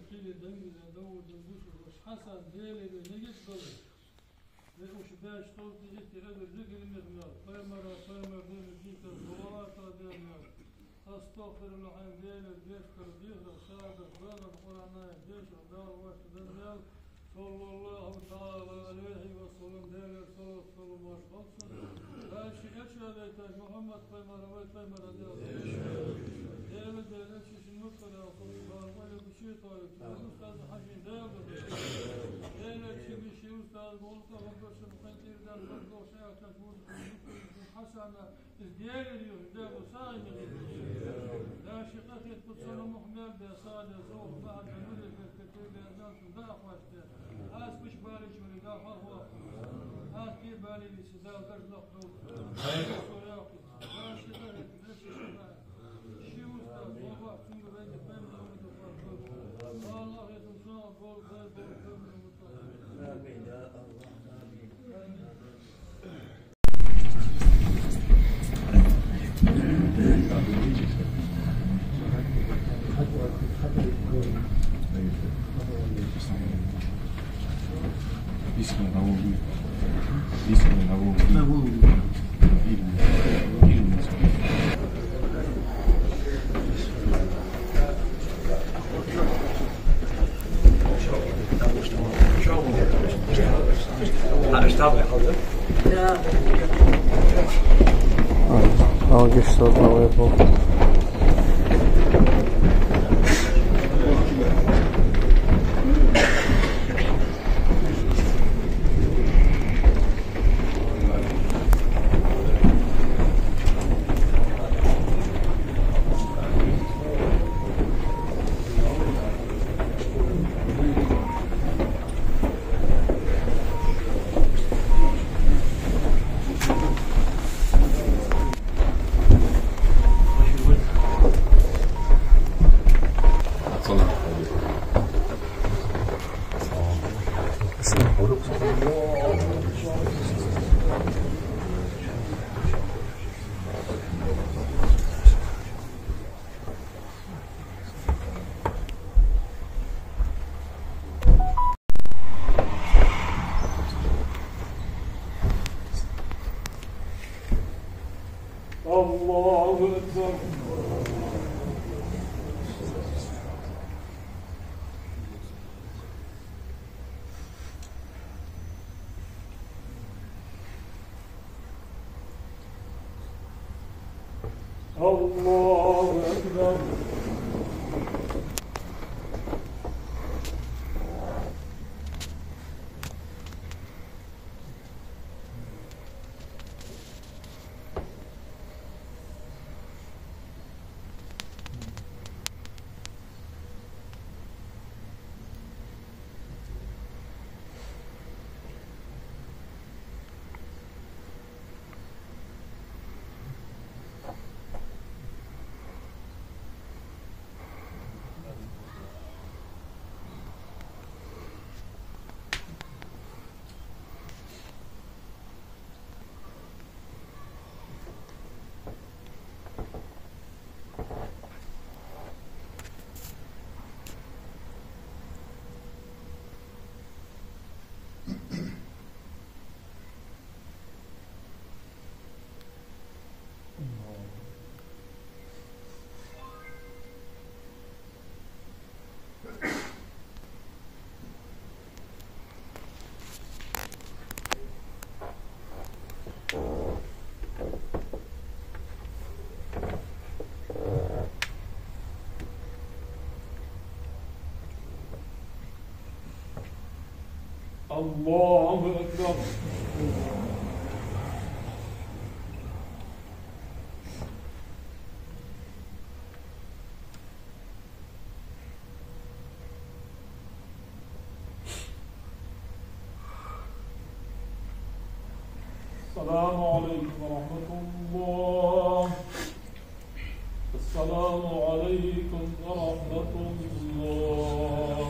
خيل دنجل داود دوش وش حسن ديلي بنجد قلب وش باش طول تجيت غير ذكر المغمار فيمر دين الديك الصلاة ديال أستغفر الله عن دين الجيش كردير صادق بلاد القرآن الجيش ودار وش دنيال صلى الله تعالى عليه وسلم دين الصلاة صلى الله عليه وسلم أشهد أن محمد فيمر ويتمر ديال ديال أشيش المطلع صلى الله عليه وسلم أستاذ حسين ديال أشي بشي أستاذ مولك وبرش مخنتير دار برضو شيء تشمول حسن ديال اليوم ديال صايم لا شقة تصل محمد بصالة زوج بعد عمره كتير بأذان تباع واشته هاس مش بالي شو اللي قال هو هاس كي بالي اللي سداو درج لقطو لا شقة نفس الشباب شي أستاذ والله شنو بين فهم الله يتوسع بول خير آمين يا الله Что новое было? الله أكبر الله أكبر السلام عليكم ورحمة الله. السلام عليكم ورحمة الله.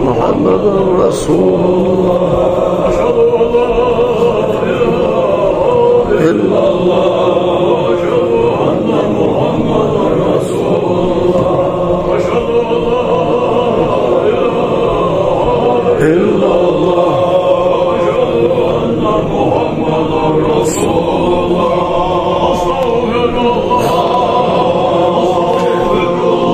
محمد رسول الله أشهد أن لا إله إلا الله أشهد أن محمدا رسول الله أشهد أن لا إله إلا الله أشهد أن محمدا رسول الله أستغفر الله أستغفر الله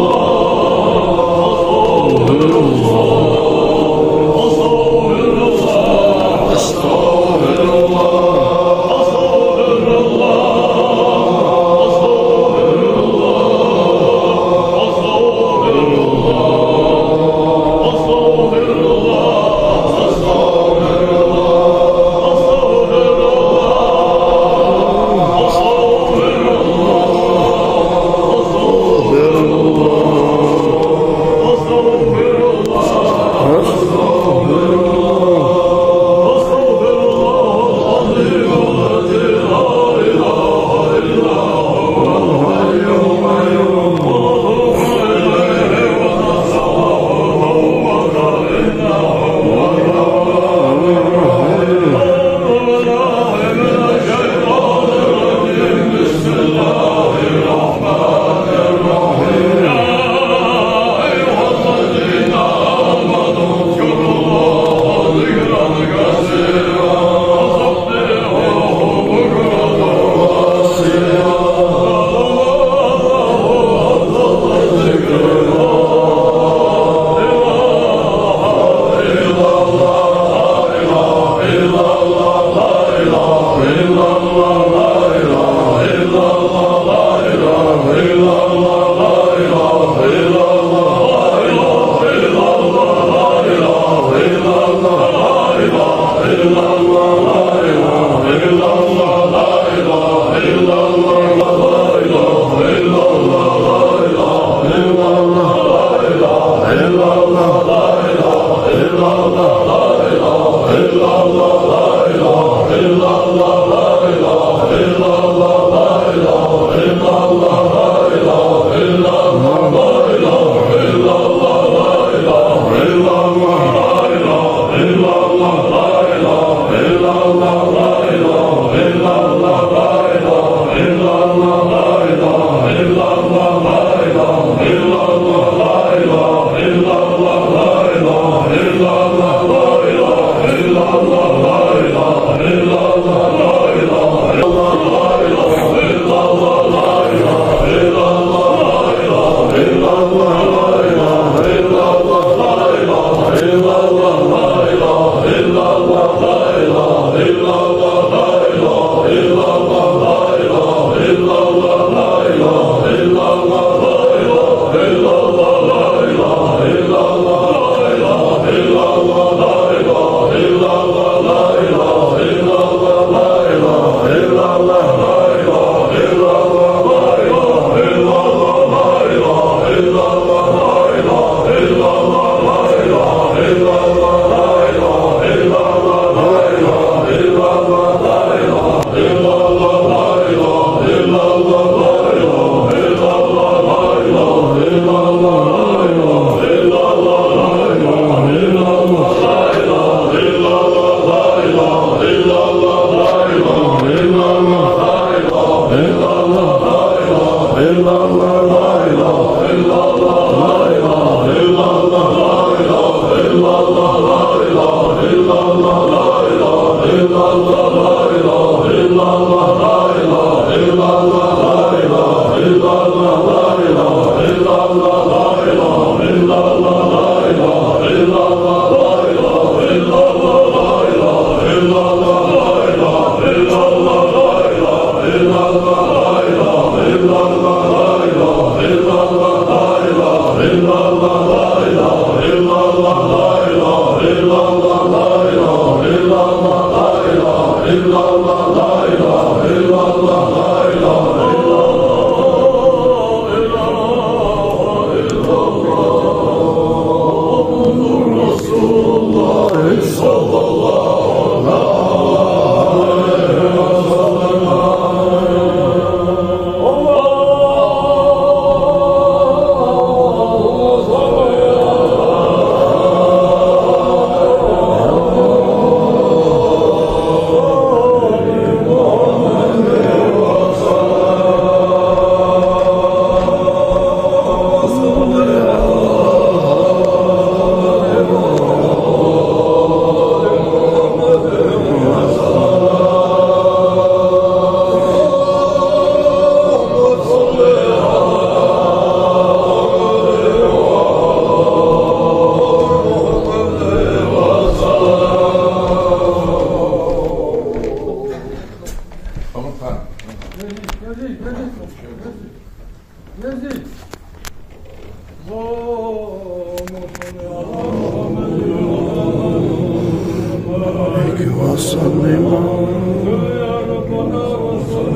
وصل يا ربنا وصل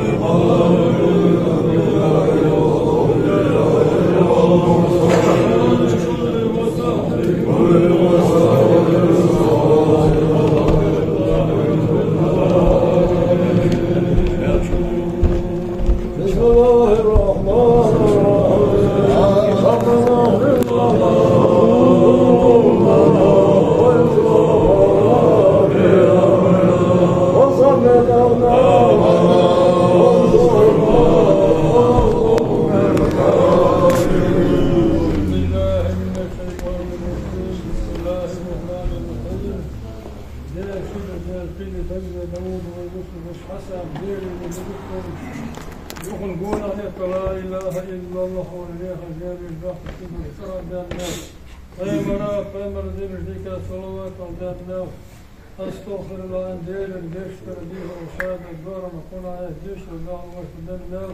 أستغفر الله أن دير الدشتر ديه وشاد الدور مقنع الدشتر الله وشدنا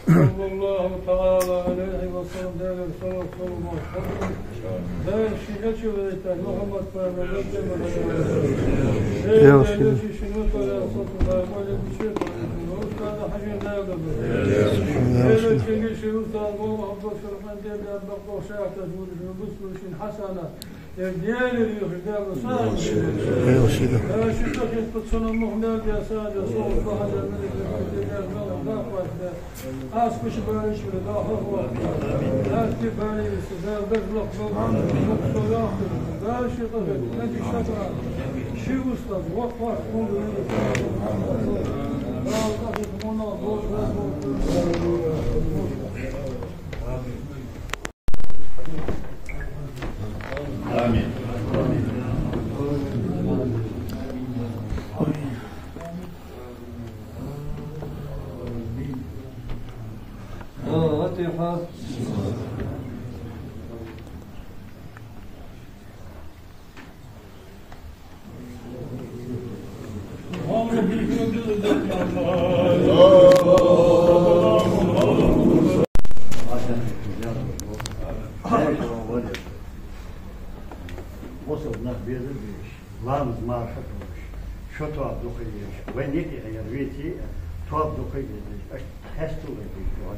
صلى الله تعالى عليه وسلم دير الصلاة صلى الله عليه وسلم دير شيئة ويتا محمد فاهم الرجل دير شنوط ولا صوت الله ولا بشيط وكان حجين لا يقبل دير شنوط شنوط الله عبد الشرفان دير أبقى وشاعة تزول جنبس وشين حسنة الديال اللي يخدم صار شفتك تصنع مهمات يا سادة صوت فهد الملك الديال ما قاعد أسكش بارش ولا هو أكتب عليه استزاد بغلق مقصودات بارش طبعا أنت شكرا شو أستاذ وقت كل آمين. فاتحة وصلنا بيش لامز ما شطوش شطوا دقيقة وين يجي غير بيتي تواب دقيقة أش حستوا بيش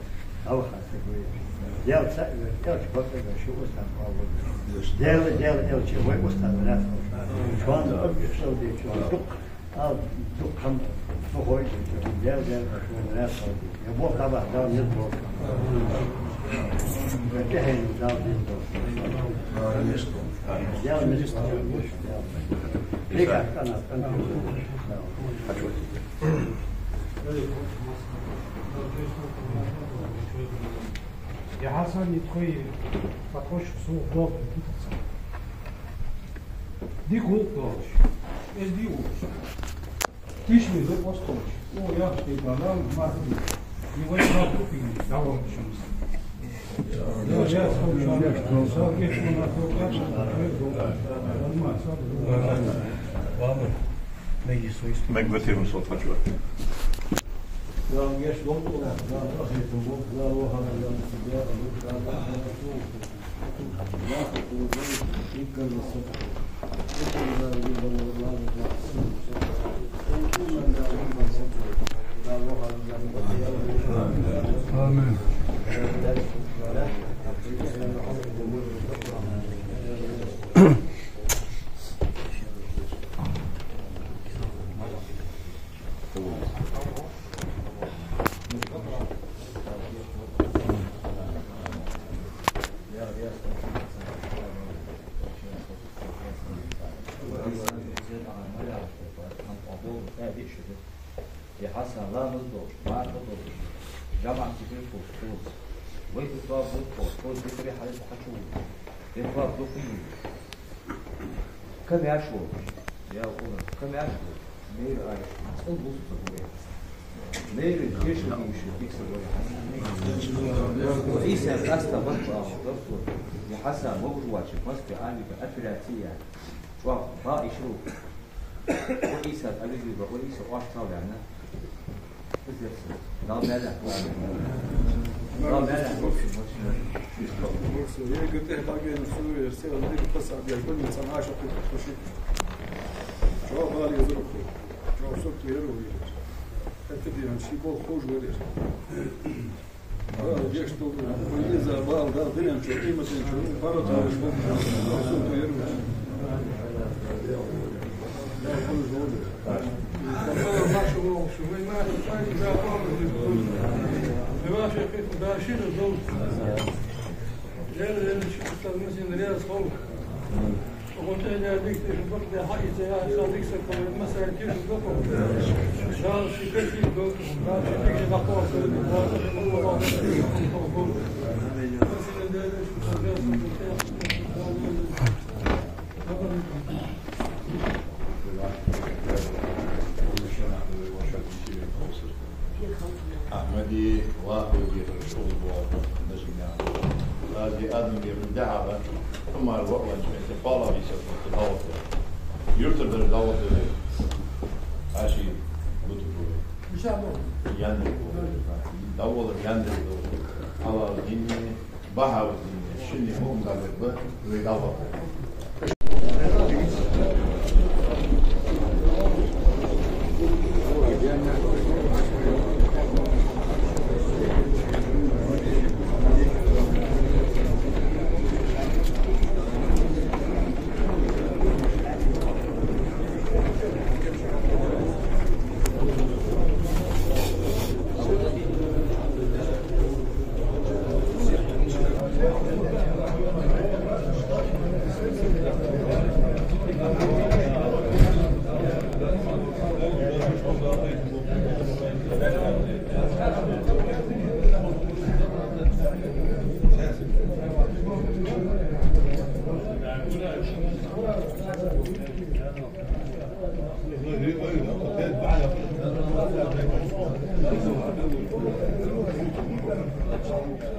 أو خاصة بيش ديال سائل ديال شبكة شو أستاذ قابل ديال شو وين أستاذ ناس شوان شو دي شو دق خم فهوي ديال شو ناس يبغى طبعا دام يدور كهين دام يدور يا مستر ليك أنا يا حسن يدخل فتخش في سوق ضابط دي كل طاش ايش دي وش تشوي ده بوستوش هو ياخد البلان ما في يوين راحوا في دعوة الشمس يا مقبتهم صوت فجوة. آمين. يحسن لا نصدر ما نصدر جمع كبير فوز ويتطاب فوز بطريقة حالة حشود يطاب دقيق كم يشور يا أولا كم يشور مير عايش أصلا بوس تقوي مير الجيش يكسر وإيسا أستا بطلع دكتور يحسن وجواش مسك عالي بأفراتية شوف ما يشوف وإيسا أبيض وإيسا أشتغل يعني لا ملا قلت له باقي نسوي يرسل لي قصة بيقول لي سماعة شو غالي يزرق Çok yer oluyor. Tabii yani şey bol hoş oluyor. Geç doldu. Bu yüzden bağlı benim çok kıymetli çok. Para tarih bu. Çok yer oluyor. Ne hoş oluyor. والله ما شاء الله شو ما ثاني ذا قام ما في كيف باشين الضوء غير شو مثلا رياض صوت وقلت له هذيك الوقت ده حقي يا صديق سكر المسائل كيف الضوء شال شي كيف الضوء ما في فيك نقوى في الموضوع أحمدي واقع رسول الله نجمع هذه آدم من دعوة ثم الوقت من تقال في سفر الدعوة يرتب الدعوة عشي بطبوع مش عارف يندر دعوة يندر على الدين بحر الدين شني هم قبل بدعوة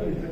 Thank you.